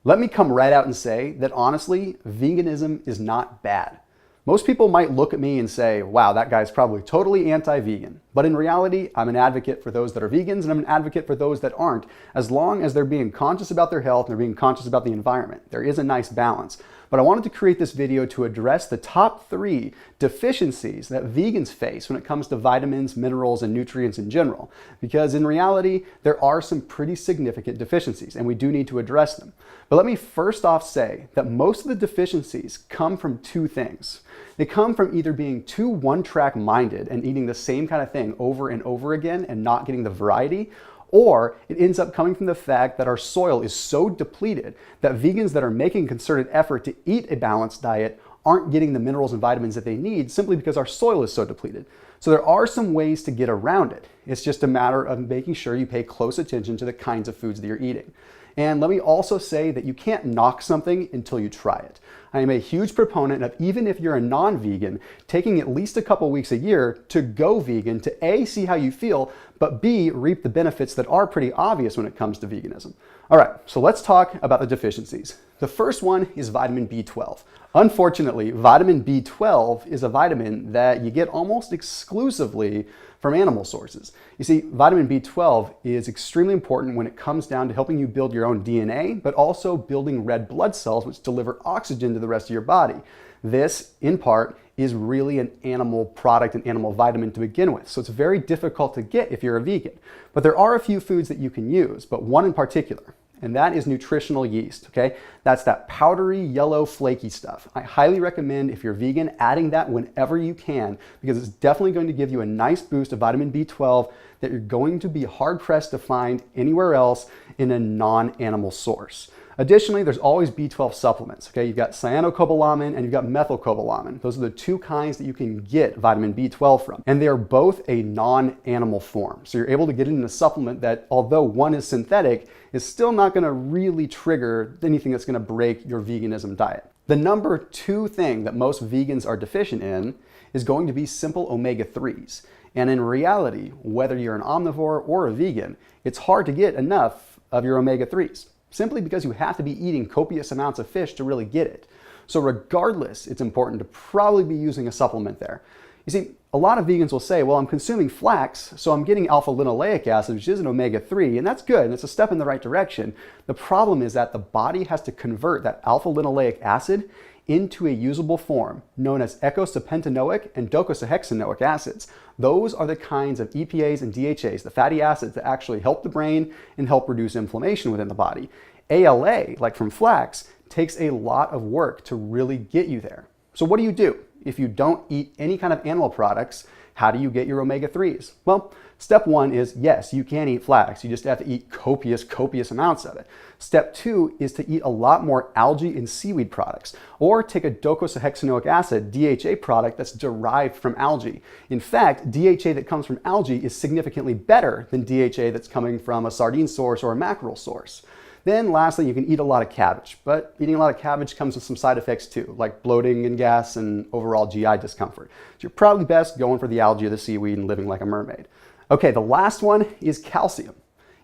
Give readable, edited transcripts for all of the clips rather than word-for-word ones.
Let me come right out and say that honestly, veganism is not bad. Most people might look at me and say, wow, that guy's probably totally anti-vegan. But in reality, I'm an advocate for those that are vegans and I'm an advocate for those that aren't, as long as they're being conscious about their health and they're being conscious about the environment. There is a nice balance. But I wanted to create this video to address the top 3 deficiencies that vegans face when it comes to vitamins, minerals, and nutrients in general. Because in reality, there are some pretty significant deficiencies and we do need to address them. But let me first off say that most of the deficiencies come from 2 things. They come from either being too one-track minded and eating the same kind of thing over and over again and not getting the variety, or it ends up coming from the fact that our soil is so depleted that vegans that are making a concerted effort to eat a balanced diet aren't getting the minerals and vitamins that they need simply because our soil is so depleted. So there are some ways to get around it. It's just a matter of making sure you pay close attention to the kinds of foods that you're eating. And let me also say that you can't knock something until you try it. I am a huge proponent of, even if you're a non-vegan, taking at least a couple weeks a year to go vegan to A, see how you feel, but B, reap the benefits that are pretty obvious when it comes to veganism. All right, so let's talk about the deficiencies. The first one is vitamin B12. Unfortunately, vitamin B12 is a vitamin that you get almost exclusively from animal sources. You see, vitamin B12 is extremely important when it comes down to helping you build your own DNA, but also building red blood cells, which deliver oxygen to the rest of your body. This, in part, is really an animal product, an animal vitamin to begin with. So it's very difficult to get if you're a vegan. But there are a few foods that you can use, but one in particular, and that is nutritional yeast, okay? That's that powdery, yellow, flaky stuff. I highly recommend, if you're vegan, adding that whenever you can, because it's definitely going to give you a nice boost of vitamin B12 that you're going to be hard-pressed to find anywhere else in a non-animal source. Additionally, there's always B12 supplements, okay? You've got cyanocobalamin and you've got methylcobalamin. Those are the 2 kinds that you can get vitamin B12 from. And they are both a non-animal form. So you're able to get it in a supplement that, although one is synthetic, is still not gonna really trigger anything that's gonna break your veganism diet. The number 2 thing that most vegans are deficient in is going to be simple omega-3s. And in reality, whether you're an omnivore or a vegan, it's hard to get enough of your omega-3s, simply because you have to be eating copious amounts of fish to really get it. So regardless, it's important to probably be using a supplement there. You see, a lot of vegans will say, well, I'm consuming flax, so I'm getting alpha-linolenic acid, which is an omega-3, and that's good, and it's a step in the right direction. The problem is that the body has to convert that alpha-linolenic acid into a usable form known as Eicosapentaenoic and Docosahexaenoic acids. Those are the kinds of EPAs and DHAs, the fatty acids that actually help the brain and help reduce inflammation within the body. ALA, like from flax, takes a lot of work to really get you there. So what do you do? If you don't eat any kind of animal products, how do you get your omega-3s? Well, step 1 is, yes, you can eat flax. You just have to eat copious amounts of it. Step 2 is to eat a lot more algae and seaweed products, or take a docosahexaenoic acid, DHA product that's derived from algae. In fact, DHA that comes from algae is significantly better than DHA that's coming from a sardine source or a mackerel source. Then lastly, you can eat a lot of cabbage, but eating a lot of cabbage comes with some side effects too, like bloating and gas and overall GI discomfort. So you're probably best going for the algae or the seaweed and living like a mermaid. Okay, the last one is calcium.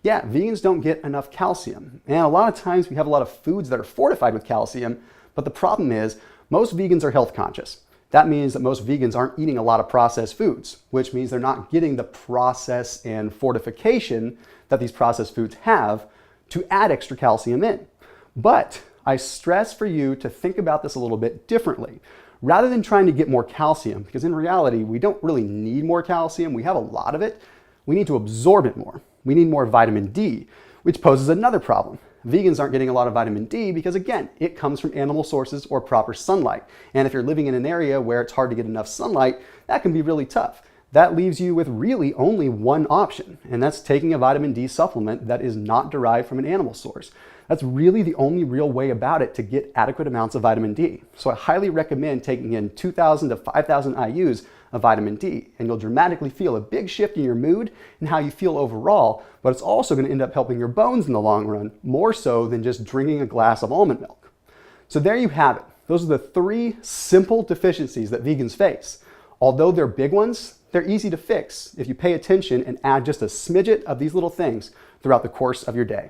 Yeah, vegans don't get enough calcium. And a lot of times we have a lot of foods that are fortified with calcium, but the problem is most vegans are health conscious. That means that most vegans aren't eating a lot of processed foods, which means they're not getting the process and fortification that these processed foods have to add extra calcium in. But I stress for you to think about this a little bit differently. Rather than trying to get more calcium, because in reality, we don't really need more calcium, we have a lot of it, we need to absorb it more. We need more vitamin D, which poses another problem. Vegans aren't getting a lot of vitamin D because, again, it comes from animal sources or proper sunlight. And if you're living in an area where it's hard to get enough sunlight, that can be really tough. That leaves you with really only one option, and that's taking a vitamin D supplement that is not derived from an animal source. That's really the only real way about it to get adequate amounts of vitamin D. So I highly recommend taking in 2,000 to 5,000 IUs of vitamin D, and you'll dramatically feel a big shift in your mood and how you feel overall, but it's also going to end up helping your bones in the long run, more so than just drinking a glass of almond milk. So there you have it. Those are the 3 simple deficiencies that vegans face. Although they're big ones, they're easy to fix if you pay attention and add just a smidget of these little things throughout the course of your day.